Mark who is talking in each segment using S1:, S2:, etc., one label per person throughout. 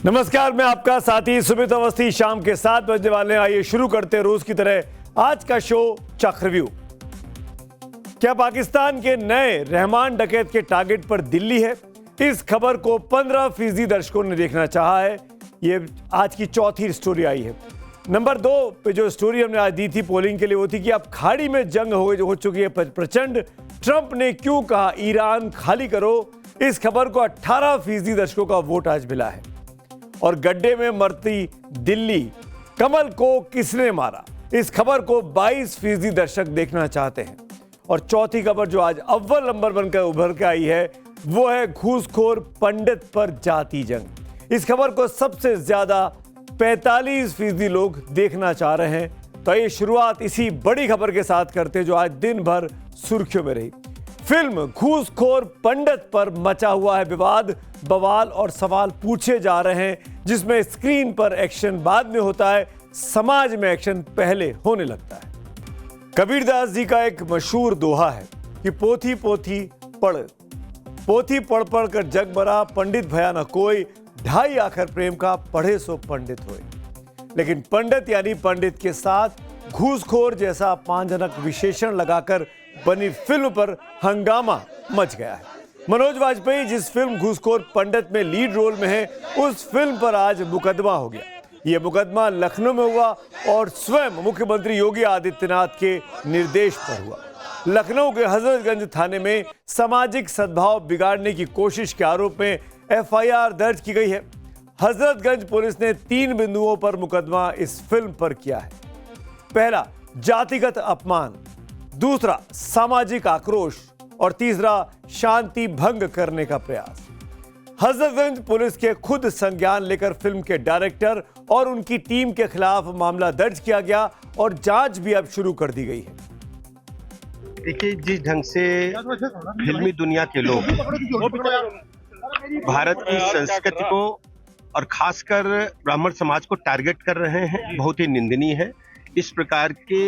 S1: नमस्कार, मैं आपका साथी सुमित अवस्थी। शाम के 7 बजने वाले हैं। आइए शुरू करते हैं रोज की तरह आज का शो चक रिव्यू। क्या पाकिस्तान के नए रहमान डकैत के टारगेट पर दिल्ली है? इस खबर को 15% दर्शकों ने देखना चाहा है। ये आज की चौथी स्टोरी आई है। नंबर 2 पे जो स्टोरी हमने आज दी थी पोलिंग के लिए वो थी कि अब खाड़ी में जंग हो चुकी है प्रचंड। ट्रंप ने क्यों कहा ईरान खाली करो? इस खबर को 18% दर्शकों का वोट आज मिला है। और गड्ढे में मरती दिल्ली, कमल को किसने मारा? इस खबर को 22% दर्शक देखना चाहते हैं। और चौथी खबर जो आज अव्वल नंबर बनकर उभर के आई है वो है घूसखोर पंडित पर जाती जंग। इस खबर को सबसे ज्यादा 45% लोग देखना चाह रहे हैं। तो ये शुरुआत इसी बड़ी खबर के साथ करते जो आज दिन भर सुर्खियों में रही। फिल्म घूसखोर पंडित पर मचा हुआ है विवाद, बवाल और सवाल पूछे जा रहे हैं, जिसमें स्क्रीन पर एक्शन बाद में होता है, समाज में एक्शन पहले होने लगता है। कबीरदास जी का एक मशहूर दोहा है कि पोथी पोथी पढ़ पढ़ कर जग मरा, पंडित भया न कोई, ढाई आखर प्रेम का पढ़े सो पंडित होए। लेकिन पंडित यानी पंडित के साथ घूसखोर जैसा अपमानजनक विशेषण लगाकर बनी फिल्म पर हंगामा मच गया है। मनोज वाजपेयी जिस फिल्म घूसखोर पंडित में लीड रोल में है, उस फिल्म पर आज मुकदमा हो गया। यह मुकदमा लखनऊ में हुआ और स्वयं मुख्यमंत्री योगी आदित्यनाथ के निर्देश पर हुआ। लखनऊ के हजरतगंज थाने में सामाजिक सद्भाव बिगाड़ने की कोशिश के आरोप में FIR दर्ज की गई है। हजरतगंज पुलिस ने 3 बिंदुओं पर मुकदमा इस फिल्म पर किया है। पहला, जातिगत अपमान, दूसरा, सामाजिक आक्रोश और तीसरा, शांति भंग करने का प्रयास। हजरतगंज पुलिस के खुद संज्ञान लेकर फिल्म के डायरेक्टर और उनकी टीम के खिलाफ मामला दर्ज किया गया और जांच भी अब शुरू कर दी गई है।
S2: देखिए, जिस ढंग से फिल्मी दुनिया के लोग भारत की संस्कृति को और खासकर ब्राह्मण समाज को टारगेट कर रहे हैं, बहुत ही निंदनीय है। इस प्रकार के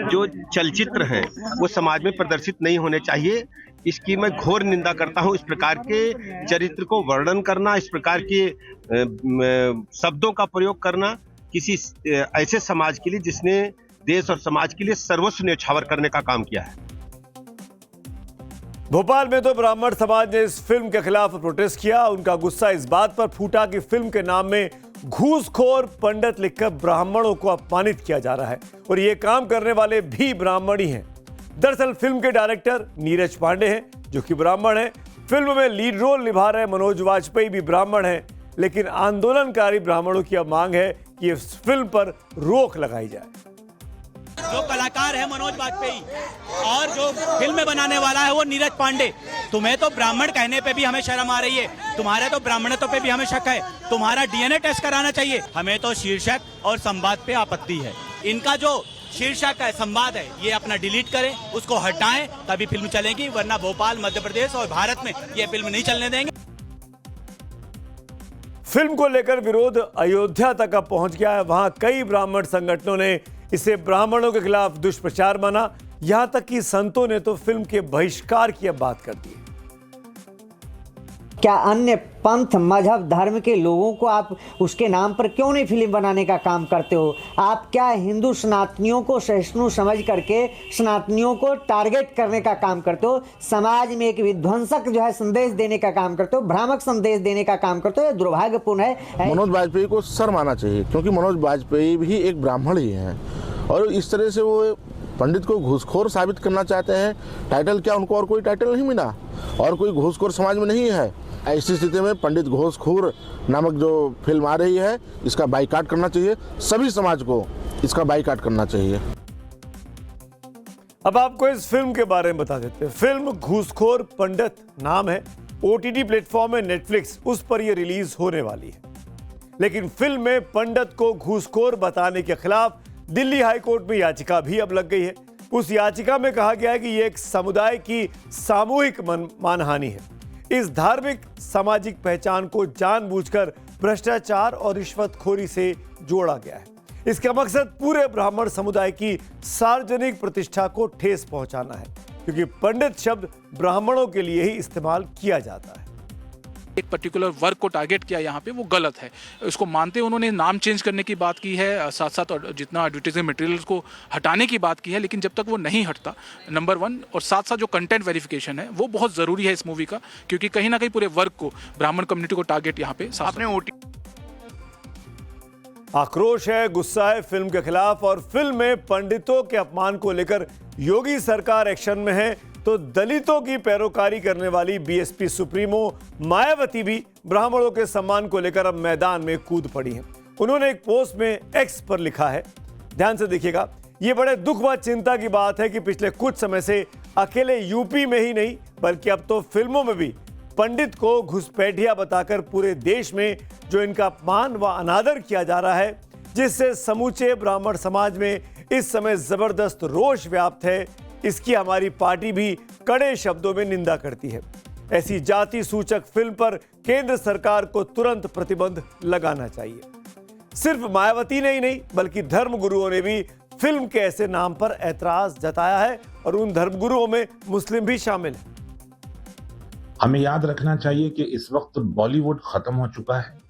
S2: जो चलचित्र हैं वो समाज में प्रदर्शित नहीं होने चाहिए। इसकी मैं घोर निंदा करता हूं। इस प्रकार के चरित्र को वर्णन करना, इस प्रकार के शब्दों का प्रयोग करना किसी ऐसे समाज के लिए जिसने देश और समाज के लिए सर्वस्व न्यौछावर करने का काम किया है।
S1: भोपाल में तो ब्राह्मण समाज ने इस फिल्म के खिलाफ प्रोटेस्ट किया। उनका गुस्सा इस बात पर फूटा कि फिल्म के नाम में घूसखोर पंडित लिखकर ब्राह्मणों को अपमानित किया जा रहा है और ये काम करने वाले भी ब्राह्मण ही हैं। दरअसल फिल्म के डायरेक्टर नीरज पांडे हैं जो कि ब्राह्मण हैं। फिल्म में लीड रोल निभा रहे मनोज वाजपेयी भी ब्राह्मण हैं। लेकिन आंदोलनकारी ब्राह्मणों की अब मांग है कि इस फिल्म पर रोक लगाई जाए।
S3: जो कलाकार है मनोज वाजपेयी और जो फिल्म बनाने वाला है वो नीरज पांडे। तुम्हें तो ब्राह्मण कहने पे भी हमें शर्म आ रही है, तुम्हारे तो ब्राह्मणत्व पे भी हमें शक है। तुम्हारा DNA टेस्ट कराना चाहिए। हमें तो शीर्षक और संवाद पे आपत्ति है। इनका जो शीर्षक है, संवाद है, ये अपना डिलीट करें, उसको हटाएं, तभी फिल्म चलेगी, वरना भोपाल, मध्य प्रदेश और भारत में ये फिल्म नहीं चलने देंगे।
S1: फिल्म को लेकर विरोध अयोध्या तक अब पहुंच गया है। वहां कई ब्राह्मण संगठनों ने इसे ब्राह्मणों के खिलाफ दुष्प्रचार माना। यहां तक कि संतों ने तो फिल्म के बहिष्कार की अब बात कर दी।
S4: क्या अन्य पंथ, मजहब, धर्म के लोगों को आप उसके नाम पर क्यों नहीं फिल्म बनाने का काम करते हो? आप क्या हिंदू सनातनियों को सहिष्णु समझ करके सनातनियों को टारगेट करने का काम करते हो? समाज में एक विध्वंसक जो है संदेश देने का काम करते हो, भ्रामक संदेश देने का काम करते हो। यह दुर्भाग्यपूर्ण है।
S5: मनोज वाजपेयी को शर्म आना चाहिए, क्योंकि मनोज वाजपेयी भी एक ब्राह्मण ही हैं और इस तरह से वो पंडित को घूसखोर साबित करना चाहते हैं। टाइटल क्या, उनको और कोई टाइटल नहीं मिला और कोई घूसखोर समाज में नहीं है। ऐसी स्थिति में पंडित घूसखोर नामक जो फिल्म आ रही है, इसका बाइकाट करना चाहिए। सभी समाज को इसका बाइकाट करना चाहिए।
S1: अब आपको इस फिल्म के बारे में बता देते हैं। फिल्म घूसखोर पंडित नाम है। OTT प्लेटफॉर्म है नेटफ्लिक्स, उस पर यह रिलीज होने वाली है। लेकिन फिल्म में पंडित को घूसखोर बताने के खिलाफ दिल्ली हाईकोर्ट में याचिका भी अब लग गई है। उस याचिका में कहा गया है कि यह एक समुदाय की सामूहिक मानहानि है। इस धार्मिक सामाजिक पहचान को जानबूझकर भ्रष्टाचार और रिश्वतखोरी से जोड़ा गया है। इसका मकसद पूरे ब्राह्मण समुदाय की सार्वजनिक प्रतिष्ठा को ठेस पहुंचाना है, क्योंकि पंडित शब्द ब्राह्मणों के लिए ही इस्तेमाल किया जाता है।
S6: एक पर्टिकुलर वर्ग को टारगेट किया यहाँ पे, वो गलत है। इसको मानते उन्होंने नाम चेंज करने की बात की है, साथ साथ और जितना एडवर्टाइजिंग मटेरियल को हटाने की बात की है, लेकिन जब तक वो नहीं हटता, नंबर 1, और साथ साथ जो कंटेंट वेरिफिकेशन है वो बहुत ज़रूरी है इस मूवी का, क्योंकि कहीं ना कहीं पूरे वर्ग को, ब्राह्मण कम्युनिटी को टारगेट यहाँ पे
S2: आपने
S1: आक्रोश है, गुस्सा है फिल्म के खिलाफ, और फिल्म में पंडितों के अपमान को लेकर योगी सरकार एक्शन में है, तो दलितों की पैरोकारी करने वाली बीएसपी सुप्रीमो मायावती भी ब्राह्मणों के सम्मान को लेकर अब मैदान में कूद पड़ी हैं। उन्होंने एक पोस्ट में एक्स पर लिखा है, ध्यान से देखिएगा, ये बड़े दुख व चिंता की बात है कि पिछले कुछ समय से अकेले यूपी में ही नहीं बल्कि अब तो फिल्मों में भी पंडित को घुसपैठिया बताकर पूरे देश में जो इनका अपमान व अनादर किया जा रहा है, जिससे समूचे ब्राह्मण समाज में इस समय जबरदस्त रोष व्याप्त है, इसकी हमारी पार्टी भी कड़े शब्दों में निंदा करती है। ऐसी जाति सूचक फिल्म पर केंद्र सरकार को तुरंत प्रतिबंध लगाना चाहिए। सिर्फ मायावती ने ही नहीं बल्कि धर्मगुरुओं ने भी फिल्म के ऐसे नाम पर ऐतराज जताया है, और उन धर्मगुरुओं में मुस्लिम भी शामिल है।
S7: हमें याद रखना चाहिए कि इस वक्त बॉलीवुड खत्म हो चुका है।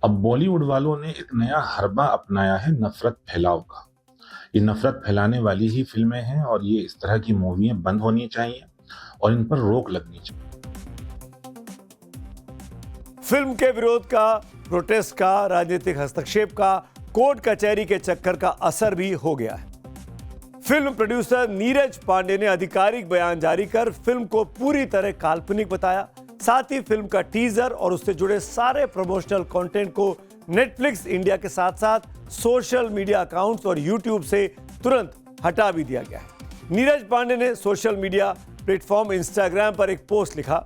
S7: अब बॉलीवुड वालों ने एक नया हरबा अपनाया है नफरत फैलाव का। ये नफरत फैलाने वाली ही फिल्में हैं, और ये इस तरह की मूवियां बंद होनी चाहिए और इन पर रोक लगनी चाहिए।
S1: फिल्म के विरोध का, प्रोटेस्ट का, राजनीतिक हस्तक्षेप का, कोर्ट कचहरी के चक्कर का असर भी हो गया है। फिल्म प्रोड्यूसर नीरज पांडे ने आधिकारिक बयान जारी कर फिल्म को पूरी तरह काल्पनिक बताया। साथ ही फिल्म का टीजर और उससे जुड़े सारे प्रमोशनल कंटेंट को नेटफ्लिक्स इंडिया के साथ साथ सोशल मीडिया अकाउंट्स और यूट्यूब से तुरंत हटा भी दिया गया है। नीरज पांडे ने सोशल मीडिया प्लेटफॉर्म इंस्टाग्राम पर एक पोस्ट लिखा,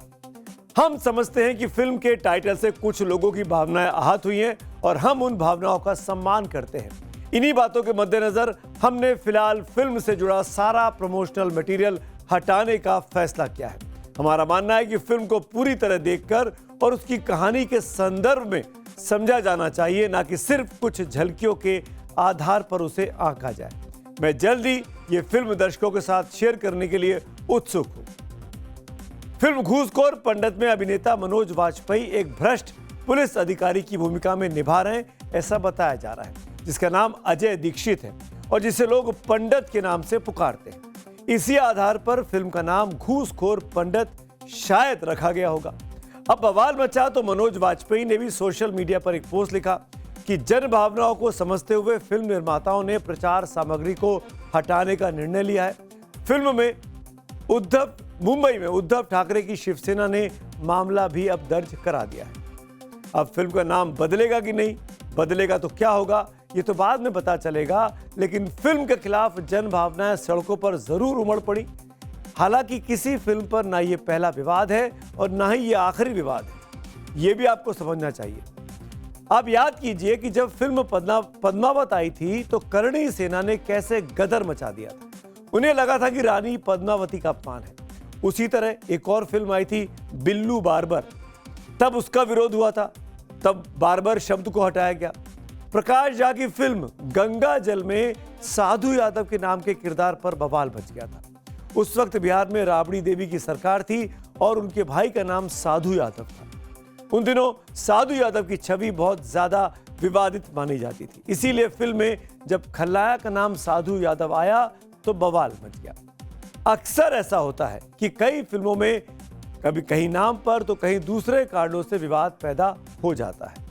S1: हम समझते हैं कि फिल्म के टाइटल से कुछ लोगों की भावनाएं आहत हुई हैं और हम उन भावनाओं का सम्मान करते हैं। इन्हीं बातों के मद्देनजर हमने फिलहाल फिल्म से जुड़ा सारा प्रमोशनल मटेरियल हटाने का फैसला किया है। हमारा मानना है कि फिल्म को पूरी तरह देखकर और उसकी कहानी के संदर्भ में समझा जाना चाहिए, ना कि सिर्फ कुछ झलकियों के आधार पर उसे आंका जाए। मैं जल्द ही ये फिल्म दर्शकों के साथ शेयर करने के लिए उत्सुक हूं। फिल्म घूसखोर पंडित में अभिनेता मनोज वाजपेयी एक भ्रष्ट पुलिस अधिकारी की भूमिका में निभा रहे हैं, ऐसा बताया जा रहा है, जिसका नाम अजय दीक्षित है और जिसे लोग पंडित के नाम से पुकारते हैं। इसी आधार पर फिल्म का नाम घूसखोर पंडित शायद रखा गया होगा। अब बवाल मचा तो मनोज वाजपेयी ने भी सोशल मीडिया पर एक पोस्ट लिखा कि जन भावनाओं को समझते हुए फिल्म निर्माताओं ने प्रचार सामग्री को हटाने का निर्णय लिया है। फिल्म में मुंबई में उद्धव ठाकरे की शिवसेना ने मामला भी अब दर्ज करा दिया है। अब फिल्म का नाम बदलेगा कि नहीं बदलेगा तो क्या होगा ये तो बाद में पता चलेगा, लेकिन फिल्म के खिलाफ जन भावनाएं सड़कों पर जरूर उमड़ पड़ी। हालांकि किसी फिल्म पर ना ये पहला विवाद है और ना ही ये आखिरी विवाद है, ये भी आपको समझना चाहिए। आप याद कीजिए कि जब फिल्म पद्मावत आई थी तो करणी सेना ने कैसे गदर मचा दिया था। उन्हें लगा था कि रानी पद्मावती का अपमान है। उसी तरह एक और फिल्म आई थी बिल्लू बार्बर, तब उसका विरोध हुआ था, तब बार्बर शब्द को हटाया गया। प्रकाश झा की फिल्म गंगा जल में साधु यादव के नाम के किरदार पर बवाल मच गया था। उस वक्त बिहार में राबड़ी देवी की सरकार थी और उनके भाई का नाम साधु यादव था। उन दिनों साधु यादव की छवि बहुत ज्यादा विवादित मानी जाती थी, इसीलिए फिल्म में जब खलनायक का नाम साधु यादव आया तो बवाल मच गया। अक्सर ऐसा होता है कि कई फिल्मों में कभी कहीं नाम पर तो कहीं दूसरे कारणों से विवाद पैदा हो जाता है।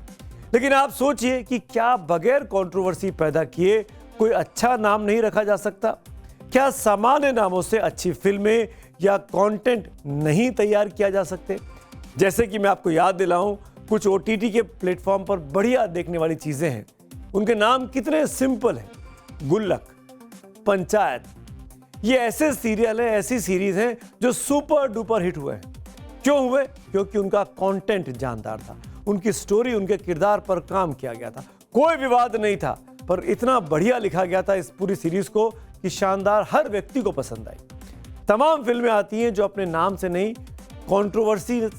S1: लेकिन आप सोचिए कि क्या बगैर कंट्रोवर्सी पैदा किए कोई अच्छा नाम नहीं रखा जा सकता? क्या सामान्य नामों से अच्छी फिल्में या कंटेंट नहीं तैयार किया जा सकते? जैसे कि मैं आपको याद दिलाऊं, कुछ OTT के प्लेटफॉर्म पर बढ़िया देखने वाली चीजें हैं, उनके नाम कितने सिंपल हैं। गुल्लक, पंचायत, ये ऐसे सीरियल हैं, ऐसी सीरीज हैं जो सुपर डुपर हिट हुए हैं। क्यों हुए? क्योंकि उनका कंटेंट जानदार था, उनकी स्टोरी, उनके किरदार पर काम किया गया था। कोई विवाद नहीं था, पर इतना बढ़िया लिखा गया था इस पूरी सीरीज को कि शानदार, हर व्यक्ति को पसंद आई। तमाम फिल्में आती हैं जो अपने नाम से नहीं, कंट्रोवर्सी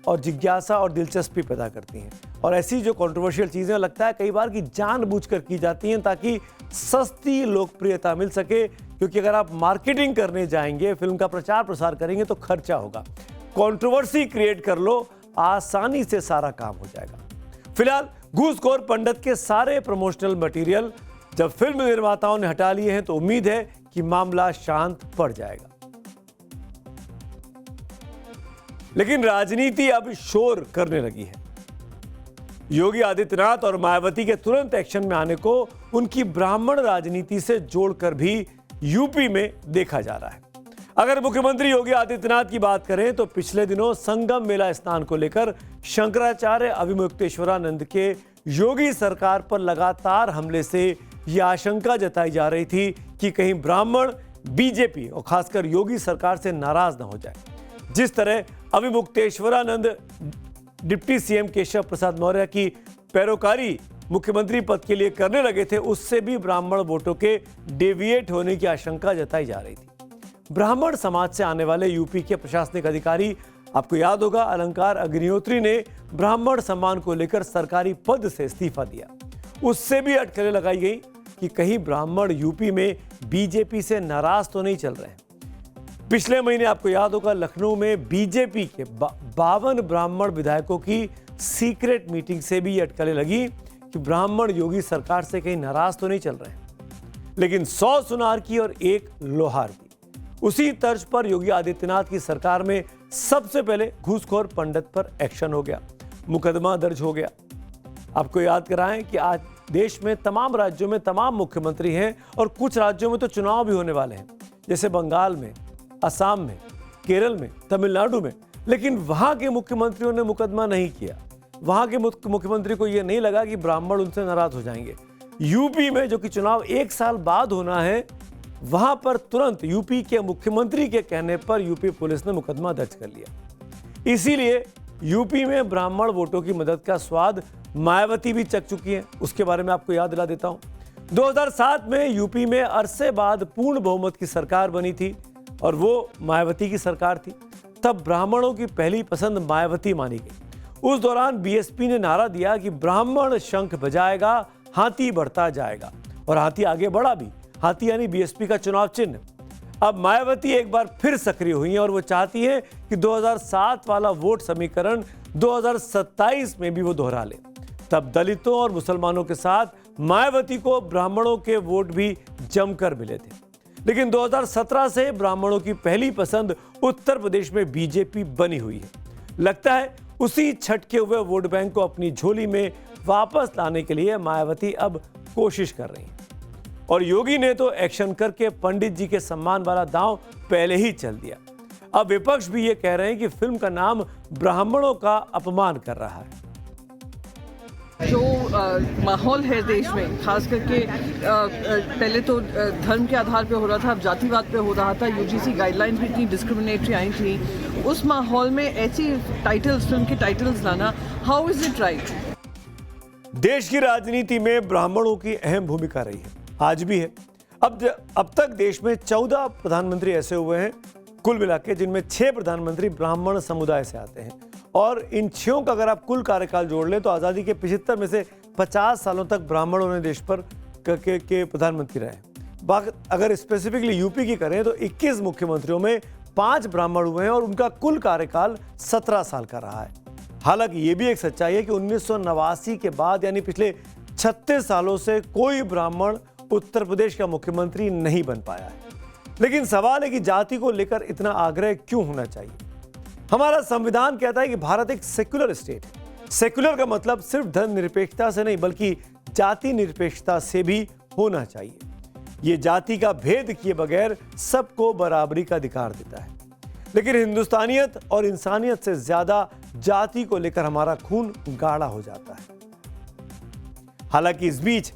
S1: और जिज्ञासा और दिलचस्पी पैदा करती हैं। और ऐसी जो कंट्रोवर्शियल चीज़ें लगता है कई बार कि जानबूझकर की जाती हैं ताकि सस्ती लोकप्रियता मिल सके, क्योंकि अगर आप मार्केटिंग करने जाएंगे, फिल्म का प्रचार प्रसार करेंगे तो खर्चा होगा। कंट्रोवर्सी क्रिएट कर लो, आसानी से सारा काम हो जाएगा। फिलहाल घूसखोर पंडित के सारे प्रमोशनल मटेरियल जब फिल्म निर्माताओं ने हटा लिए हैं तो उम्मीद है कि मामला शांत पड़ जाएगा। लेकिन राजनीति अब शोर करने लगी है। योगी आदित्यनाथ और मायावती के तुरंत एक्शन में आने को उनकी ब्राह्मण राजनीति से जोड़कर भी यूपी में देखा जा रहा है। अगर मुख्यमंत्री योगी आदित्यनाथ की बात करें तो पिछले दिनों संगम मेला स्नान को लेकर शंकराचार्य अभिमुक्तेश्वरानंद के योगी सरकार पर लगातार हमले से यह आशंका जताई जा रही थी कि कहीं ब्राह्मण बीजेपी और खासकर योगी सरकार से नाराज न हो जाए। जिस तरह अभिमुक्तेश्वरानंद डिप्टी सीएम केशव प्रसाद मौर्य की पैरोकारी मुख्यमंत्री पद के लिए करने लगे थे, उससे भी ब्राह्मण वोटों के डेविएट होने की आशंका जताई जा रही थी। ब्राह्मण समाज से आने वाले यूपी के प्रशासनिक अधिकारी, आपको याद होगा, अलंकार अग्निहोत्री ने ब्राह्मण सम्मान को लेकर सरकारी पद से इस्तीफा दिया। उससे भी अटकलें लगाई गई कि कहीं ब्राह्मण यूपी में बीजेपी से नाराज तो नहीं चल रहे हैं। पिछले महीने आपको याद होगा लखनऊ में बीजेपी के 52 ब्राह्मण विधायकों की सीक्रेट मीटिंग से भी ये अटकलें लगी कि ब्राह्मण योगी सरकार से कहीं नाराज तो नहीं चल रहे हैं। लेकिन 100 सुनार की और 1 लोहार की। उसी तर्ज पर योगी आदित्यनाथ की सरकार में सबसे पहले घूसखोर पंडित पर एक्शन हो गया, मुकदमा दर्ज हो गया। आपको याद कराएं कि आज देश में तमाम राज्यों में तमाम मुख्यमंत्री हैं और कुछ राज्यों में तो चुनाव भी होने वाले हैं, जैसे बंगाल में, असम में, केरल में, तमिलनाडु में। लेकिन वहां के मुख्यमंत्रियों ने मुकदमा नहीं किया। वहां के मुख्यमंत्री को यह नहीं लगा कि ब्राह्मण उनसे नाराज हो जाएंगे। यूपी में जो कि चुनाव 1 साल बाद होना है, वहां पर तुरंत यूपी के मुख्यमंत्री के कहने पर यूपी पुलिस ने मुकदमा दर्ज कर लिया। इसीलिए यूपी में ब्राह्मण वोटों की मदद का स्वाद मायावती भी चख चुकी है। उसके बारे में आपको याद दिला देता हूं। 2007 में यूपी में अरसे बाद पूर्ण बहुमत की सरकार बनी थी और वो मायावती की सरकार थी। तब ब्राह्मणों की पहली पसंद मायावती मानी गई। उस दौरान बीएसपी ने नारा दिया कि ब्राह्मण शंख बजाएगा, हाथी बढ़ता जाएगा, और हाथी आगे बढ़ा भी। हाथी यानी बीएसपी का चुनाव चिन्ह। अब मायावती एक बार फिर सक्रिय हुई हैं और वो चाहती हैं कि 2007 वाला वोट समीकरण 2027 में भी वो दोहरा ले। तब दलितों और मुसलमानों के साथ मायावती को ब्राह्मणों के वोट भी जमकर मिले थे। लेकिन 2017 से ब्राह्मणों की पहली पसंद उत्तर प्रदेश में बीजेपी बनी हुई है। लगता है उसी छटके हुए वोट बैंक को अपनी झोली में वापस लाने के लिए मायावती अब कोशिश कर रही है। और योगी ने तो एक्शन करके पंडित जी के सम्मान वाला दांव पहले ही चल दिया। अब विपक्ष भी ये कह रहे हैं कि फिल्म का नाम ब्राह्मणों का अपमान कर रहा है।
S8: जो माहौल है देश में, खास करके पहले तो धर्म के आधार पे हो रहा था, अब जातिवाद पे हो रहा था। यूजीसी गाइडलाइंस भी इतनी डिस्क्रिमिनेटरी आई थी। उस माहौल में ऐसी टाइटल्स, फिल्म के टाइटल्स लाना, हाउ इज इट राइट?
S1: देश की राजनीति में ब्राह्मणों की अहम भूमिका रही है, आज भी है। अब तक देश में 14 प्रधानमंत्री ऐसे हुए हैं कुल मिला के, जिनमें 6 प्रधानमंत्री ब्राह्मण समुदाय से आते हैं। और इन 6 का अगर आप कुल कार्यकाल जोड़ लें तो आज़ादी के 75 में से 50 सालों तक ब्राह्मणों ने देश पर के प्रधानमंत्री रहे। अगर स्पेसिफिकली यूपी की करें तो 21 मुख्यमंत्रियों में 5 ब्राह्मण हुए हैं और उनका कुल कार्यकाल 17 साल का रहा है। हालांकि ये भी एक सच्चाई है कि 1989 के बाद यानी पिछले 36 सालों से कोई ब्राह्मण उत्तर प्रदेश का मुख्यमंत्री नहीं बन पाया है। लेकिन सवाल है कि जाति को लेकर इतना आग्रह क्यों होना चाहिए? हमारा संविधान कहता है कि भारत एक सेक्युलर स्टेट है। सेक्युलर का मतलब सिर्फ धर्म निरपेक्षता से नहीं बल्कि जाति निरपेक्षता से भी होना चाहिए। ये जाति का भेद किए बगैर सबको बराबरी का अधिकार देता है। लेकिन हिंदुस्तानियत और इंसानियत से ज्यादा जाति को लेकर हमारा खून गाढ़ा हो जाता है। हालांकि इस बीच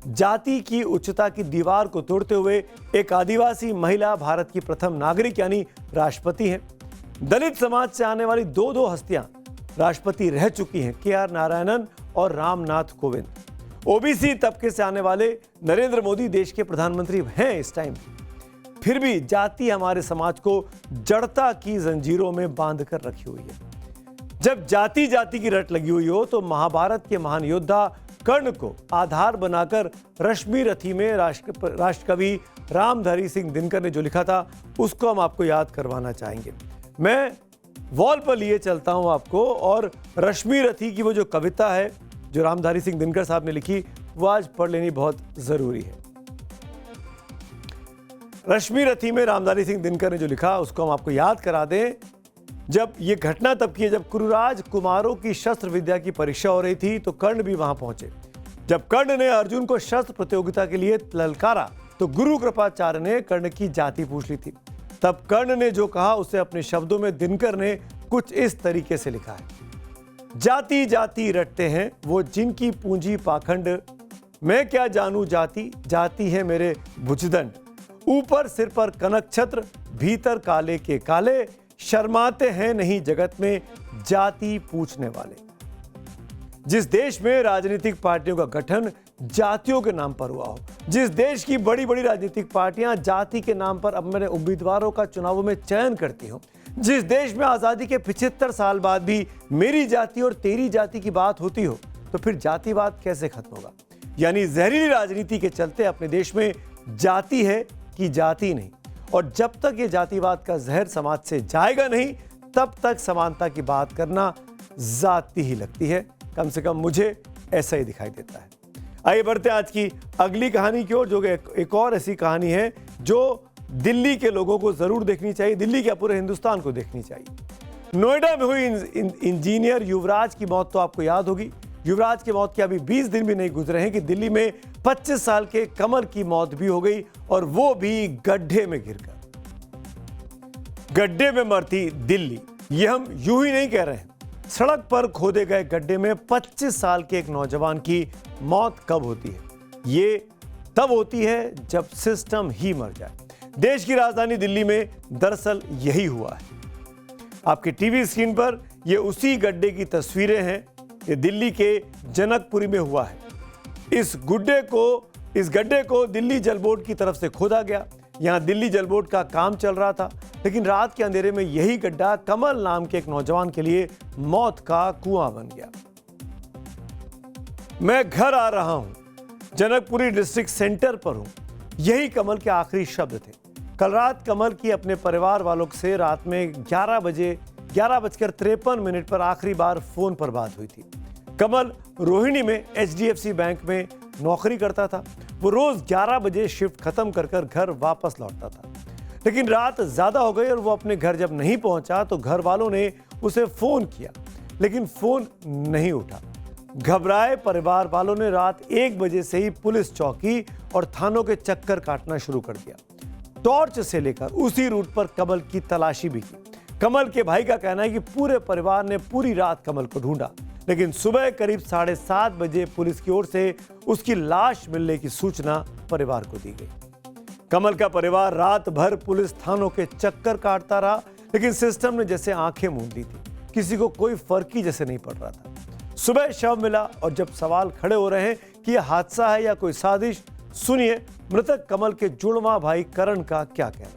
S1: जाति की उच्चता की दीवार को तोड़ते हुए एक आदिवासी महिला भारत की प्रथम नागरिक यानी राष्ट्रपति हैं। दलित समाज से आने वाली 2 हस्तियां राष्ट्रपति रह चुकी हैं, के.आर. नारायणन और रामनाथ कोविंद। ओबीसी तबके से आने वाले नरेंद्र मोदी देश के प्रधानमंत्री हैं इस टाइम। फिर भी जाति हमारे समाज को जड़ता की जंजीरों में बांध कर रखी हुई है। जब जाति जाति की रट लगी हुई हो तो महाभारत के महान योद्धा कर्ण को आधार बनाकर रश्मि रथी में राष्ट्रकवि रामधारी सिंह दिनकर ने जो लिखा था उसको हम आपको याद करवाना चाहेंगे। मैं वॉल पर लिए चलता हूं आपको, और रश्मि रथी की वो जो कविता है जो रामधारी सिंह दिनकर साहब ने लिखी, वो आज पढ़ लेनी बहुत जरूरी है। रश्मि रथी में रामधारी सिंह दिनकर ने जो लिखा उसको हम आपको याद करा दें। जब ये घटना तब की है जब कुरुराज कुमारों की शस्त्र विद्या की परीक्षा हो रही थी, तो कर्ण भी वहां पहुंचे। जब कर्ण ने अर्जुन को शस्त्र प्रतियोगिता के लिए ललकारा तो गुरु कृपाचार्य ने कर्ण की जाति पूछ ली थी। तब कर्ण ने जो कहा उसे अपने शब्दों में दिनकर ने कुछ इस तरीके से लिखा है। जाति जाति रटते हैं वो जिनकी पूंजी पाखंड, मैं क्या जानू जाति, जाति है मेरे भुजदंड। ऊपर सिर पर कनक छत्र, भीतर काले के काले, शर्माते हैं नहीं जगत में जाति पूछने वाले। जिस देश में राजनीतिक पार्टियों का गठन जातियों के नाम पर हुआ हो, जिस देश की बड़ी बड़ी राजनीतिक पार्टियां जाति के नाम पर अपने उम्मीदवारों का चुनावों में चयन करती हो, जिस देश में आजादी के 75 साल बाद भी मेरी जाति और तेरी जाति की बात होती हो, तो फिर जातिवाद कैसे खत्म होगा? यानी जहरीली राजनीति के चलते अपने देश में जाति है कि जाति नहीं, और जब तक ये जातिवाद का जहर समाज से जाएगा नहीं, तब तक समानता की बात करना जाति ही लगती है। कम से कम मुझे ऐसा ही दिखाई देता है। आइए बढ़ते हैं आज की अगली कहानी की ओर, जो एक और ऐसी कहानी है जो दिल्ली के लोगों को जरूर देखनी चाहिए, दिल्ली के पूरे हिंदुस्तान को देखनी चाहिए। नोएडा में हुई इंजीनियर युवराज की मौत तो आपको याद होगी। युवराज की मौत के अभी 20 दिन भी नहीं गुजरे हैं कि दिल्ली में 25 साल के कमल की मौत भी हो गई, और वो भी गड्ढे में गिरकर। गड्ढे में मरती दिल्ली, ये हम यूं ही नहीं कह रहे हैं। सड़क पर खोदे गए गड्ढे में 25 साल के एक नौजवान की मौत कब होती है? ये तब होती है जब सिस्टम ही मर जाए। देश की राजधानी दिल्ली में दरअसल यही हुआ है। आपके टीवी स्क्रीन पर ये उसी गड्ढे की तस्वीरें हैं। ये दिल्ली के जनकपुरी में हुआ है। इस गड्ढे को दिल्ली जल बोर्ड की तरफ से खोदा गया। यहाँ दिल्ली जल बोर्ड का काम चल रहा था, लेकिन रात के अंधेरे में यही गड्ढा कमल नाम के एक नौजवान के लिए मौत का कुआं बन गया। मैं घर आ रहा हूं, जनकपुरी डिस्ट्रिक्ट सेंटर पर हूं, यही कमल के आखिरी शब्द थे। कल रात कमल की अपने परिवार वालों से रात में 11:53 पर आखिरी बार फोन पर बात हुई थी। कमल रोहिणी में HDFC बैंक में नौकरी करता था। वो रोज 11 बजे शिफ्ट खत्म कर घर वापस लौटता था, लेकिन रात ज्यादा हो गई और वो अपने घर जब नहीं पहुंचा तो घर वालों ने उसे फोन किया, लेकिन फोन नहीं उठा। घबराए परिवार वालों ने रात 1 बजे से ही पुलिस चौकी और थानों के चक्कर काटना शुरू कर दिया। टॉर्च से लेकर उसी रूट पर कमल की तलाशी भी की। कमल के भाई का कहना है कि पूरे परिवार ने पूरी रात कमल को ढूंढा, लेकिन सुबह करीब 7:30 बजे पुलिस की ओर से उसकी लाश मिलने की सूचना परिवार को दी गई। कमल का परिवार रात भर पुलिस थानों के चक्कर काटता रहा, लेकिन सिस्टम ने जैसे आंखें मूंद ली थी। किसी को कोई फर्क ही जैसे नहीं पड़ रहा था। सुबह शव मिला और जब सवाल खड़े हो रहे हैं कि यह हादसा है या कोई साजिश, सुनिए मृतक कमल के जुड़वा भाई करण का क्या कहना है।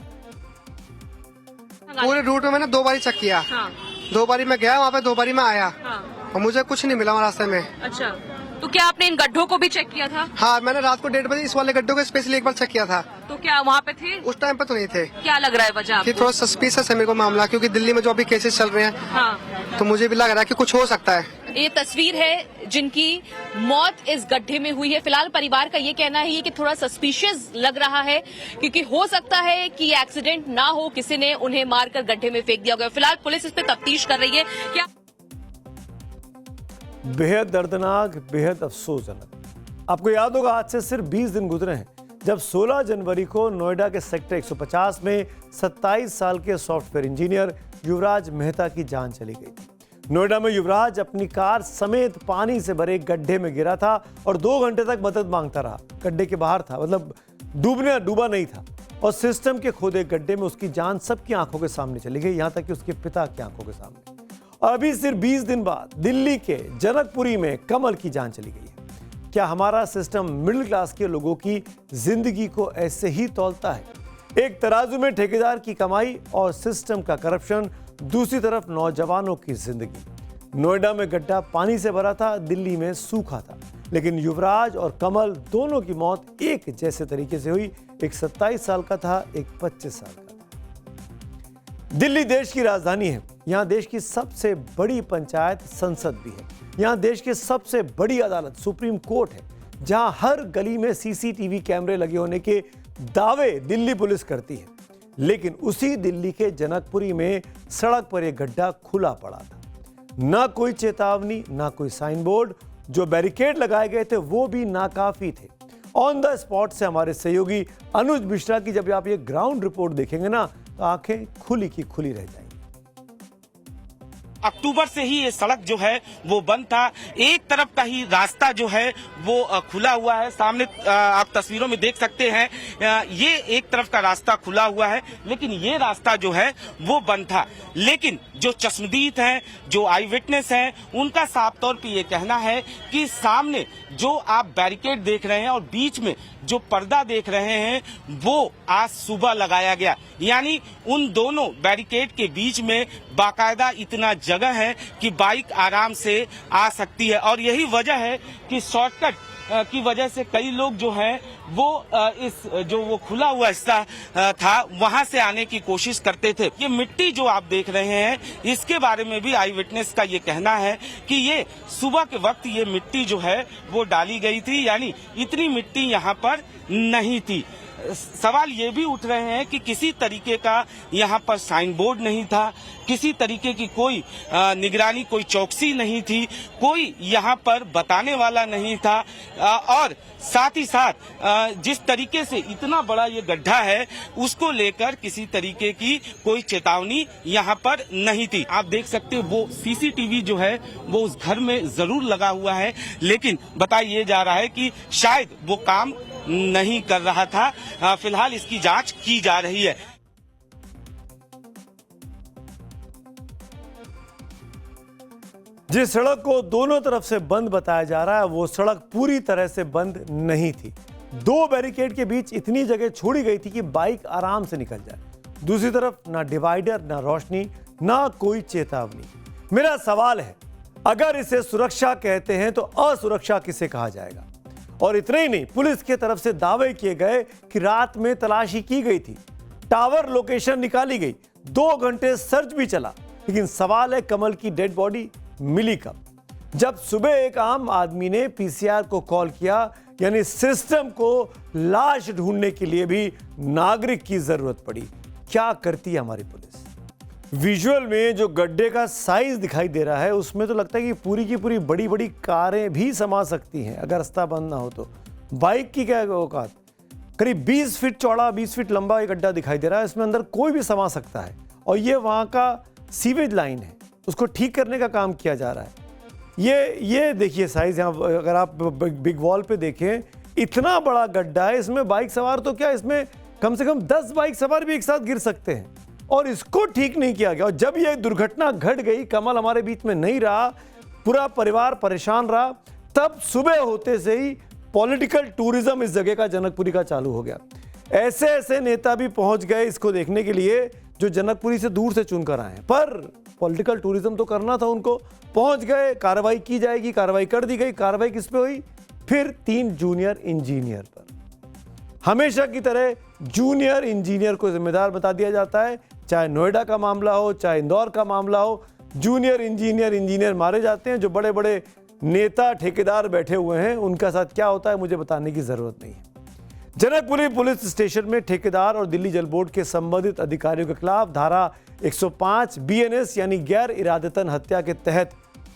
S9: पूरे रूट में मैंने 2 बारी चेक किया।
S8: हाँ।
S9: 2 बारी मैं गया वहाँ पे, 2 बारी मैं आया।
S8: हाँ।
S9: और मुझे कुछ नहीं मिला वहाँ रास्ते में।
S8: अच्छा, तो क्या आपने इन गड्ढों को भी चेक किया था?
S9: हाँ, मैंने रात को 1:30 बजे इस वाले गड्ढों को स्पेशली एक बार चेक किया था।
S8: तो क्या वहाँ पे थे?
S9: उस टाइम पे तो नहीं थे।
S8: क्या लग रहा है वजह
S9: कि
S8: आपको?
S9: थोड़ा सस्पिशियस है मेरे को मामला, क्योंकि दिल्ली में जो अभी केसेस चल रहे हैं,
S8: हाँ।
S9: तो मुझे भी लग रहा है कि कुछ हो सकता है।
S10: ये तस्वीर है जिनकी मौत इस गड्ढे में हुई है। फिलहाल परिवार का ये कहना है कि थोड़ा सस्पिशियस लग रहा है, क्योंकि हो सकता है कि ये एक्सीडेंट ना हो, किसी ने उन्हें मारकर गड्ढे में फेंक दिया गया। फिलहाल पुलिस इस पे तफ्तीश कर रही है। क्या
S1: बेहद दर्दनाक, बेहद अफसोसजनक। आपको याद होगा आज से सिर्फ 20 दिन गुजरे हैं जब 16 जनवरी को नोएडा के सेक्टर 150 में 27 साल के सॉफ्टवेयर इंजीनियर युवराज मेहता की जान चली गई थी। नोएडा में युवराज अपनी कार समेत पानी से भरे गड्ढे में गिरा था और 2 घंटे तक मदद मांगता रहा। गड्ढे के बाहर था, मतलब डूबा नहीं था, और सिस्टम के खोदे गड्ढे में उसकी जान सबकी आंखों के सामने चली गई, यहां तक कि उसके पिता की आंखों के सामने। और अभी सिर्फ 20 दिन बाद दिल्ली के जनकपुरी में कमल की जान चली गई है। क्या हमारा सिस्टम मिडिल क्लास के लोगों की जिंदगी को ऐसे ही तौलता है? एक तराजू में ठेकेदार की कमाई और सिस्टम का करप्शन, दूसरी तरफ नौजवानों की जिंदगी। नोएडा में गड्ढा पानी से भरा था, दिल्ली में सूखा था, लेकिन युवराज और कमल दोनों की मौत एक जैसे तरीके से हुई। एक 27 साल का था, एक 25 साल का था। दिल्ली देश की राजधानी है, यहाँ देश की सबसे बड़ी पंचायत संसद भी है, यहाँ देश की सबसे बड़ी अदालत सुप्रीम कोर्ट है, जहाँ हर गली में सीसीटीवी कैमरे लगे होने के दावे दिल्ली पुलिस करती है। लेकिन उसी दिल्ली के जनकपुरी में सड़क पर एक गड्ढा खुला पड़ा था। ना कोई चेतावनी, ना कोई साइन बोर्ड, जो बैरिकेड लगाए गए थे वो भी नाकाफी थे। ऑन द स्पॉट से हमारे सहयोगी अनुज मिश्रा की जब आप ये ग्राउंड रिपोर्ट देखेंगे ना, तो आंखें खुली की खुली रह जाएंगी।
S11: अक्टूबर से ही ये सड़क जो है वो बंद था। एक तरफ का ही रास्ता जो है वो खुला हुआ है। सामने आप तस्वीरों में देख सकते हैं, ये एक तरफ का रास्ता खुला हुआ है, लेकिन ये रास्ता जो है वो बंद था। लेकिन जो चश्मदीद हैं, जो आई विटनेस हैं, उनका साफ तौर पे ये कहना है कि सामने जो आप बैरिकेड देख रहे हैं और बीच में जो पर्दा देख रहे हैं वो आज सुबह लगाया गया। यानी उन दोनों बैरिकेड के बीच में बाकायदा इतना जगह है कि बाइक आराम से आ सकती है। और यही वजह है कि शॉर्टकट की वजह से कई लोग जो हैं वो इस जो वो खुला हुआ हिस्सा था वहां से आने की कोशिश करते थे। ये मिट्टी जो आप देख रहे हैं, इसके बारे में भी आई विटनेस का ये कहना है कि ये सुबह के वक्त ये मिट्टी जो है वो डाली गई थी, यानी इतनी मिट्टी यहाँ पर नहीं थी। सवाल ये भी उठ रहे हैं कि किसी तरीके का यहाँ पर साइन बोर्ड नहीं था, किसी तरीके की कोई निगरानी, कोई चौकसी नहीं थी, कोई यहाँ पर बताने वाला नहीं था। और साथ ही साथ जिस तरीके से इतना बड़ा ये गड्ढा है उसको लेकर किसी तरीके की कोई चेतावनी यहाँ पर नहीं थी। आप देख सकते हैं वो सीसीटीवी जो है वो उस घर में जरूर लगा हुआ है, लेकिन बताया जा रहा है कि शायद वो काम नहीं कर रहा था। फिलहाल इसकी जांच की जा रही है।
S1: जिस सड़क को दोनों तरफ से बंद बताया जा रहा है वो सड़क पूरी तरह से बंद नहीं थी। दो बैरिकेड के बीच इतनी जगह छोड़ी गई थी कि बाइक आराम से निकल जाए। दूसरी तरफ ना डिवाइडर, ना रोशनी, ना कोई चेतावनी। मेरा सवाल है, अगर इसे सुरक्षा कहते हैं तो असुरक्षा किसे कहा जाएगा? और इतना ही नहीं, पुलिस की तरफ से दावे किए गए कि रात में तलाशी की गई थी, टावर लोकेशन निकाली गई, 2 घंटे सर्च भी चला। लेकिन सवाल है, कमल की डेड बॉडी मिली कब? जब सुबह एक आम आदमी ने पीसीआर को कॉल किया, यानी सिस्टम को लाश ढूंढने के लिए भी नागरिक की जरूरत पड़ी। क्या करती है हमारी पुलिस? विजुअल में जो गड्ढे का साइज दिखाई दे रहा है उसमें तो लगता है कि पूरी की पूरी बड़ी बड़ी कारें भी समा सकती हैं अगर रास्ता बंद ना हो तो। बाइक की क्या औकात? करीब 20 फीट चौड़ा, 20 फीट लंबा ये गड्ढा दिखाई दे रहा है। इसमें अंदर कोई भी समा सकता है। और ये वहाँ का सीवेज लाइन है, उसको ठीक करने का काम किया जा रहा है। ये देखिए साइज, यहाँ अगर आप बिग वॉल पे देखें, इतना बड़ा गड्ढा है। इसमें बाइक सवार तो क्या, इसमें कम से कम 10 बाइक सवार भी एक साथ गिर सकते हैं। और इसको ठीक नहीं किया गया। और जब यह दुर्घटना घट गई, कमल हमारे बीच में नहीं रहा, पूरा परिवार परेशान रहा, तब सुबह होते से ही पॉलिटिकल टूरिज्म इस जगह का, जनकपुरी का, चालू हो गया। ऐसे ऐसे नेता भी पहुंच गए इसको देखने के लिए जो जनकपुरी से दूर से चुनकर आए हैं। पर पॉलिटिकल टूरिज्म तो करना था उनको, पहुंच गए, कार्रवाई की जाएगी, कार्रवाई कर दी गई। कार्रवाई किस पे हुई? फिर 3 जूनियर इंजीनियर पर। हमेशा की तरह जूनियर इंजीनियर को जिम्मेदार बता दिया जाता है। चाहे नोएडा का मामला हो, चाहे इंदौर का मामला हो, जूनियर इंजीनियर मारे जाते हैं। जो बड़े बड़े नेता ठेकेदार बैठे हुए हैं उनका साथ क्या होता है मुझे बताने की जरूरत नहीं है। जनकपुरी पुलिस स्टेशन में ठेकेदार और दिल्ली जल बोर्ड के संबंधित अधिकारियों के खिलाफ धारा 105 BNS यानी गैर इरादतन हत्या के तहत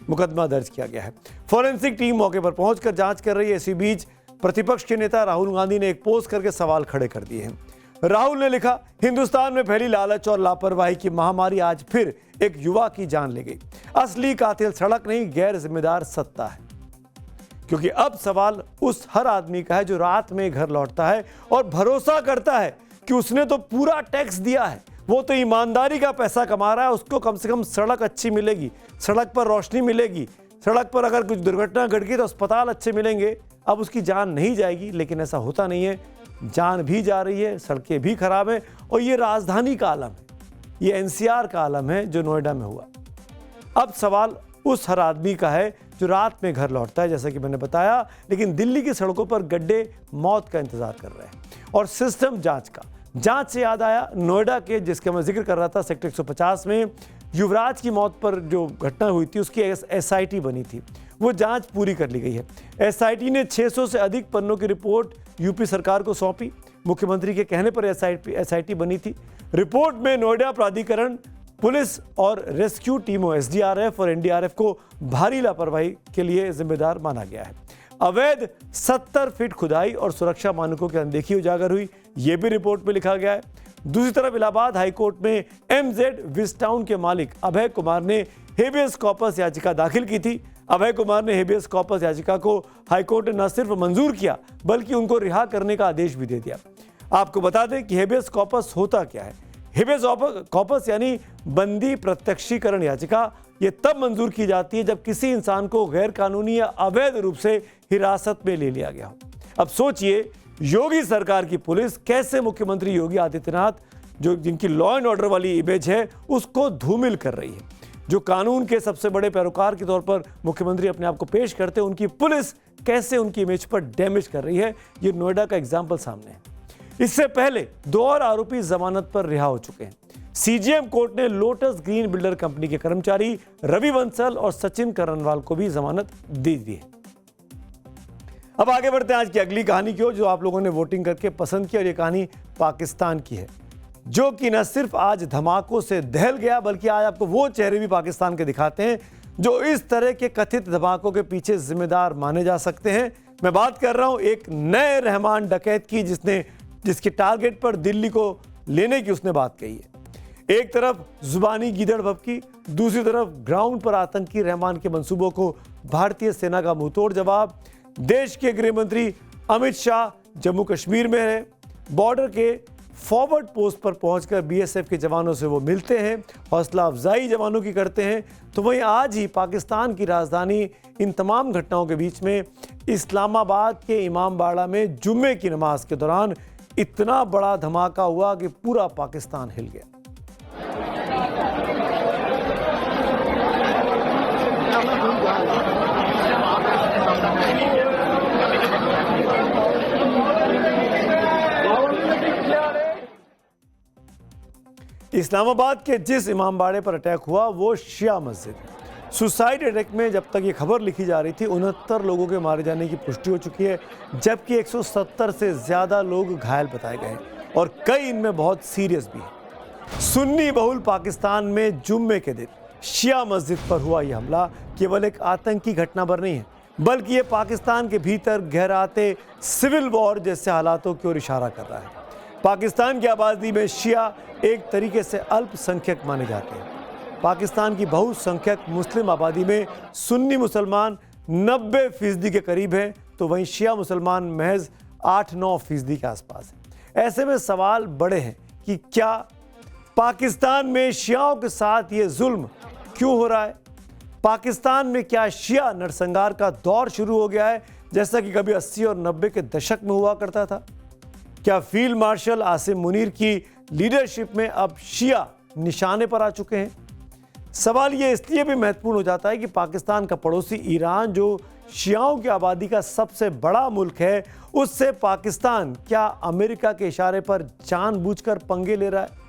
S1: मुकदमा दर्ज किया गया है। फॉरेंसिक टीम मौके पर पहुंचकर जांच कर रही है। इसी बीच प्रतिपक्ष के नेता राहुल गांधी ने एक पोस्ट करके सवाल खड़े कर दिए हैं। राहुल ने लिखा, हिंदुस्तान में फैली लालच और लापरवाही की महामारी आज फिर एक युवा की जान ले गई। असली कातिल सड़क नहीं, गैर जिम्मेदार सत्ता है। क्योंकि अब सवाल उस हर आदमी का है जो रात में घर लौटता है और भरोसा करता है कि उसने तो पूरा टैक्स दिया है, वो तो ईमानदारी का पैसा कमा रहा है, उसको कम से कम सड़क अच्छी मिलेगी, सड़क पर रोशनी मिलेगी, सड़क पर अगर कुछ दुर्घटना घट गई तो अस्पताल अच्छे मिलेंगे। अब उसकी जान नहीं जाएगी, लेकिन ऐसा होता नहीं है। जान भी जा रही है, सड़कें भी खराब हैं। और ये राजधानी का आलम है, ये NCR का आलम है जो नोएडा में हुआ। अब सवाल उस हर आदमी का है जो रात में घर लौटता है, जैसा कि मैंने बताया, लेकिन दिल्ली की सड़कों पर गड्ढे मौत का इंतजार कर रहे हैं। और सिस्टम जांच का, जांच से याद आया नोएडा के, जिसका मैं जिक्र कर रहा था, सेक्टर 150 में युवराज की मौत पर जो घटना हुई थी उसकी एसआईटी बनी थी, वो जांच पूरी कर ली गई है। एसआईटी ने 600 से अधिक पन्नों की रिपोर्ट यूपी सरकार को सौंपी। मुख्यमंत्री के कहने पर एसआईटी बनी थी। रिपोर्ट में नोएडा प्राधिकरण, पुलिस और रेस्क्यू टीमों एसडीआरएफ और एनडीआरएफ को भारी लापरवाही के लिए जिम्मेदार माना गया है। अवैध 70 फीट खुदाई और सुरक्षा मानकों की अनदेखी उजागर हुई, यह भी रिपोर्ट में लिखा गया है। दूसरी तरफ इलाहाबाद हाईकोर्ट में एमजेड विस्टाउन के मालिक अभय कुमार ने हेबियस कॉर्पस याचिका दाखिल की थी। अभय कुमार ने हेबियस कॉर्पस याचिका को हाईकोर्ट ने न सिर्फ मंजूर किया बल्कि उनको रिहा करने का आदेश भी दे दिया। आपको बता दें कि हेबियस कॉर्पस होता क्या है। हेबियस कॉर्पस यानी बंदी प्रत्यक्षीकरण याचिका ये तब मंजूर की जाती है जब किसी इंसान को गैर कानूनी या अवैध रूप से हिरासत में ले लिया गया हो। अब सोचिए, योगी सरकार की पुलिस कैसे मुख्यमंत्री योगी आदित्यनाथ, जो जिनकी लॉ एंड ऑर्डर वाली इमेज है, उसको धूमिल कर रही है। जो कानून के सबसे बड़े पैरोकार के तौर पर मुख्यमंत्री अपने आप को पेश करते हैं, उनकी पुलिस कैसे उनकी इमेज पर डैमेज कर रही है, ये नोएडा का एग्जाम्पल सामने है। इससे पहले 2 और आरोपी जमानत पर रिहा हो चुके हैं। सीजीएम कोर्ट ने लोटस ग्रीन बिल्डर कंपनी के कर्मचारी रवि बंसल और सचिन करनवाल को भी जमानत दे दी है। अब आगे बढ़ते हैं आज की अगली कहानी की ओर, जो आप लोगों ने वोटिंग करके पसंद की, और ये कहानी पाकिस्तान की है, जो कि न सिर्फ आज धमाकों से दहल गया बल्कि आज आपको वो चेहरे भी पाकिस्तान के दिखाते हैं जो इस तरह के कथित धमाकों के पीछे जिम्मेदार माने जा सकते हैं। मैं बात कर रहा हूं एक नए रहमान डकैत की, जिसके टारगेट पर दिल्ली को लेने की उसने बात कही है। एक तरफ जुबानी गीदड़ भभकी, दूसरी तरफ ग्राउंड पर आतंकी रहमान के मंसूबों को भारतीय सेना का मुंहतोड़ जवाब। देश के गृह मंत्री अमित शाह जम्मू कश्मीर में है, बॉर्डर के फॉरवर्ड पोस्ट पर पहुंचकर बीएसएफ के जवानों से वो मिलते हैं, हौसला अफजाई जवानों की करते हैं। तो वहीं आज ही पाकिस्तान की राजधानी इन तमाम घटनाओं के बीच में इस्लामाबाद के इमामबाड़ा में जुम्मे की नमाज के दौरान इतना बड़ा धमाका हुआ कि पूरा पाकिस्तान हिल गया। इस्लामाबाद के जिस इमामबाड़े पर अटैक हुआ वो शिया मस्जिद। सुसाइड अटैक में जब तक ये खबर लिखी जा रही थी 69 लोगों के मारे जाने की पुष्टि हो चुकी है, जबकि 170 से ज़्यादा लोग घायल बताए गए और कई इनमें बहुत सीरियस भी हैं। सुन्नी बहुल पाकिस्तान में जुम्मे के दिन शिया मस्जिद पर हुआ यह हमला केवल एक आतंकी घटना पर नहीं है, बल्कि ये पाकिस्तान के भीतर गहराते सिविल वॉर जैसे हालातों की ओर इशारा कर रहा है। पाकिस्तान की आबादी में शिया एक तरीके से अल्पसंख्यक माने जाते हैं। पाकिस्तान की बहुसंख्यक मुस्लिम आबादी में सुन्नी मुसलमान 90% के करीब हैं, तो वहीं शिया मुसलमान महज 8-9% के आसपास हैं। ऐसे में सवाल बड़े हैं कि क्या पाकिस्तान में शियाओं के साथ ये जुल्म क्यों हो रहा है? पाकिस्तान में क्या शिया नरसंहार का दौर शुरू हो गया है, जैसा कि कभी 80 और 90 के दशक में हुआ करता था? क्या फील्ड मार्शल आसिम मुनीर की लीडरशिप में अब शिया निशाने पर आ चुके हैं? सवाल ये इसलिए भी महत्वपूर्ण हो जाता है कि पाकिस्तान का पड़ोसी ईरान, जो शियाओं की आबादी का सबसे बड़ा मुल्क है, उससे पाकिस्तान क्या अमेरिका के इशारे पर जानबूझकर पंगे ले रहा है?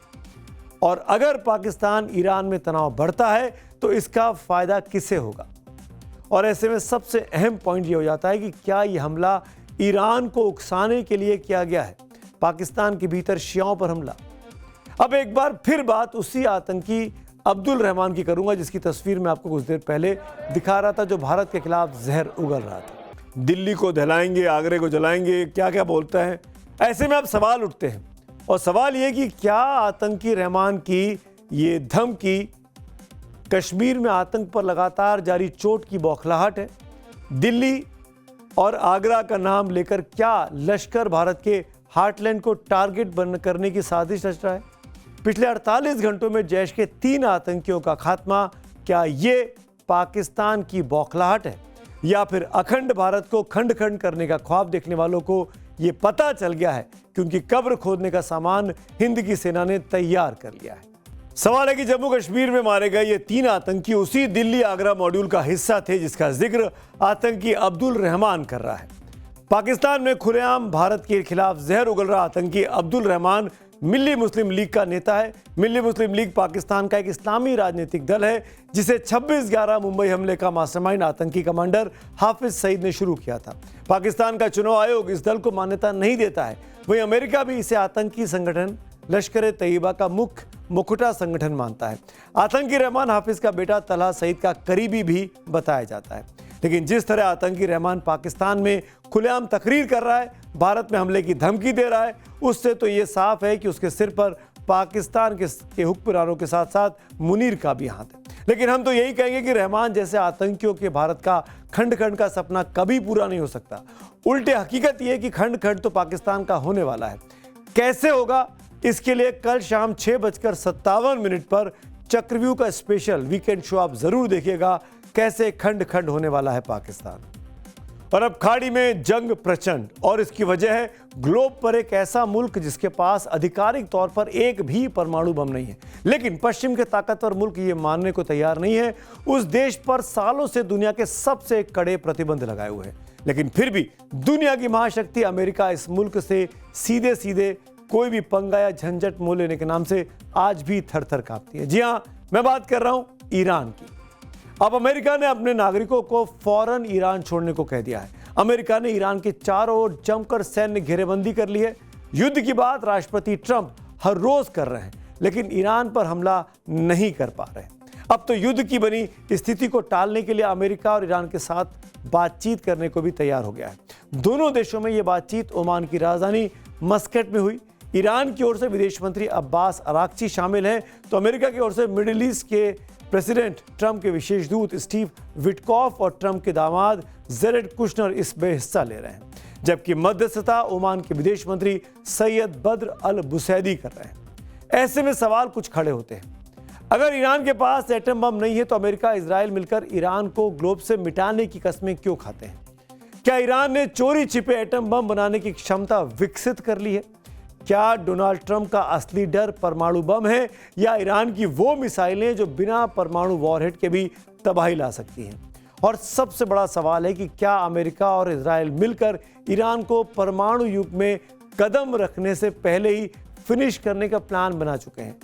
S1: और अगर पाकिस्तान ईरान में तनाव बढ़ता है तो इसका फायदा किसे होगा? और ऐसे में सबसे अहम पॉइंट ये हो जाता है कि क्या यह हमला ईरान को उकसाने के लिए किया गया है? पाकिस्तान के भीतर शियाओं पर हमला। अब एक बार फिर बात उसी आतंकी अब्दुल रहमान की करूंगा जिसकी तस्वीर मैं आपको कुछ देर पहले दिखा रहा था, जो भारत के खिलाफ जहर उगल रहा था। दिल्ली को दहलाएंगे, आगरे को जलाएंगे, क्या क्या बोलता है। ऐसे में अब सवाल उठते हैं, और सवाल ये कि क्या आतंकी रहमान की ये धमकी कश्मीर में आतंक पर लगातार जारी चोट की बौखलाहट है? दिल्ली और आगरा का नाम लेकर क्या लश्कर भारत के हार्टलैंड को टारगेट करने की साजिश रच रहा है? पिछले 48 घंटों में जैश के 3 आतंकियों का खात्मा, क्या ये पाकिस्तान की बौखलाहट है, या फिर अखंड भारत को खंड खंड करने का ख्वाब देखने वालों को ये पता चल गया है कि उनकी कब्र खोदने का सामान हिंद की सेना ने तैयार कर लिया है? सवाल है कि जम्मू कश्मीर में मारे गए ये 3 आतंकी उसी दिल्ली आगरा मॉड्यूल का हिस्सा थे जिसका जिक्र आतंकी अब्दुल रहमान कर रहा है। पाकिस्तान में खुलेआम भारत के खिलाफ जहर उगल रहा आतंकी अब्दुल रहमान मिल्ली मुस्लिम लीग का नेता है। मिल्ली मुस्लिम लीग पाकिस्तान का एक इस्लामी राजनीतिक दल है जिसे 26/11 मुंबई हमले का मास्टरमाइंड आतंकी कमांडर हाफिज सईद ने शुरू किया था। पाकिस्तान का चुनाव आयोग इस दल को मान्यता नहीं देता है। वहीं अमेरिका भी इसे आतंकी संगठन लश्कर तैयबा का मुखौटा संगठन मानता है। आतंकी रहमान हाफिज का बेटा तलहा सईद का करीबी भी बताया जाता है। लेकिन जिस तरह आतंकी रहमान पाकिस्तान में खुलेआम तकरीर कर रहा है, भारत में हमले की धमकी दे रहा है, उससे तो ये साफ है कि उसके सिर पर पाकिस्तान के हुक्मरानों के साथ साथ मुनीर का भी हाथ है। लेकिन हम तो यही कहेंगे कि रहमान जैसे आतंकियों के भारत का खंड खंड का सपना कभी पूरा नहीं हो सकता। उल्टे हकीकत यह है कि खंड खंड तो पाकिस्तान का होने वाला है। कैसे होगा, इसके लिए कल शाम 6:57 पर चक्रव्यूह का स्पेशल वीकेंड शो आप जरूर देखिएगा, कैसे खंड खंड होने वाला है पाकिस्तान। और अब खाड़ी में जंग प्रचंड, और इसकी वजह है ग्लोब पर एक ऐसा मुल्क जिसके पास आधिकारिक तौर पर एक भी परमाणु बम नहीं है, लेकिन पश्चिम के ताकतवर मुल्क ये मानने को तैयार नहीं है। उस देश पर सालों से दुनिया के सबसे कड़े प्रतिबंध लगाए हुए हैं, लेकिन फिर भी दुनिया की महाशक्ति अमेरिका इस मुल्क से सीधे सीधे कोई भी पंगा या झंझट मोल लेने के नाम से आज भी थर थर कांपती है। जी हां, मैं बात कर रहा हूं ईरान की। अब अमेरिका ने अपने नागरिकों को फौरन ईरान छोड़ने को कह दिया है। अमेरिका ने ईरान के चारों ओर जमकर सैन्य घेरेबंदी कर ली है। युद्ध की बात राष्ट्रपति ट्रंप हर रोज कर रहे हैं, लेकिन ईरान पर हमला नहीं कर पा रहे। अब तो युद्ध की बनी स्थिति को टालने के लिए अमेरिका और ईरान के साथ बातचीत करने को भी तैयार हो गया है। दोनों देशों में यह बातचीत ओमान की राजधानी मस्कट में हुई। ईरान की ओर से विदेश मंत्री अब्बास अराक्ची शामिल हैं, तो अमेरिका की ओर से मिडिल ईस्ट के प्रेसिडेंट ट्रंप के विशेष दूत स्टीव विटकॉफ और ट्रंप के दामाद जेरेड कुशनर इसमें हिस्सा ले रहे हैं, जबकि मध्यस्थता ओमान के विदेश मंत्री सैयद बद्र अल बुसैदी कर रहे हैं। ऐसे में सवाल कुछ खड़े होते हैं। अगर ईरान के पास एटम बम नहीं है तो अमेरिका इजराइल मिलकर ईरान को ग्लोब से मिटाने की कस्में क्यों खाते हैं? क्या ईरान ने चोरी छिपे एटम बम बनाने की क्षमता विकसित कर ली है? क्या डोनाल्ड ट्रंप का असली डर परमाणु बम है, या ईरान की वो मिसाइलें जो बिना परमाणु वॉरहेड के भी तबाही ला सकती हैं? और सबसे बड़ा सवाल है कि क्या अमेरिका और इजराइल मिलकर ईरान को परमाणु युग में कदम रखने से पहले ही फिनिश करने का प्लान बना चुके हैं?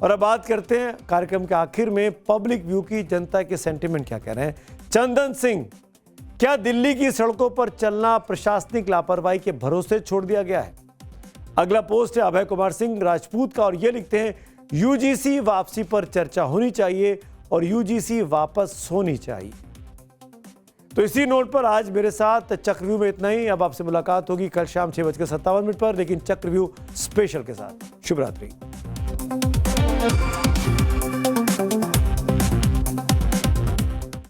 S1: और अब बात करते हैं कार्यक्रम के आखिर में पब्लिक व्यू की, जनता के सेंटिमेंट क्या कह रहे हैं। चंदन सिंह, क्या दिल्ली की सड़कों पर चलना प्रशासनिक लापरवाही के भरोसे छोड़ दिया गया है? अगला पोस्ट है अभय कुमार सिंह राजपूत का, और ये लिखते हैं यूजीसी वापसी पर चर्चा होनी चाहिए और यूजीसी वापस होनी चाहिए। तो इसी नोट पर आज मेरे साथ चक्रव्यूह में इतना ही। अब आपसे मुलाकात होगी कल शाम 6:57 पर, लेकिन चक्रव्यूह स्पेशल के साथ। शुभ रात्रि।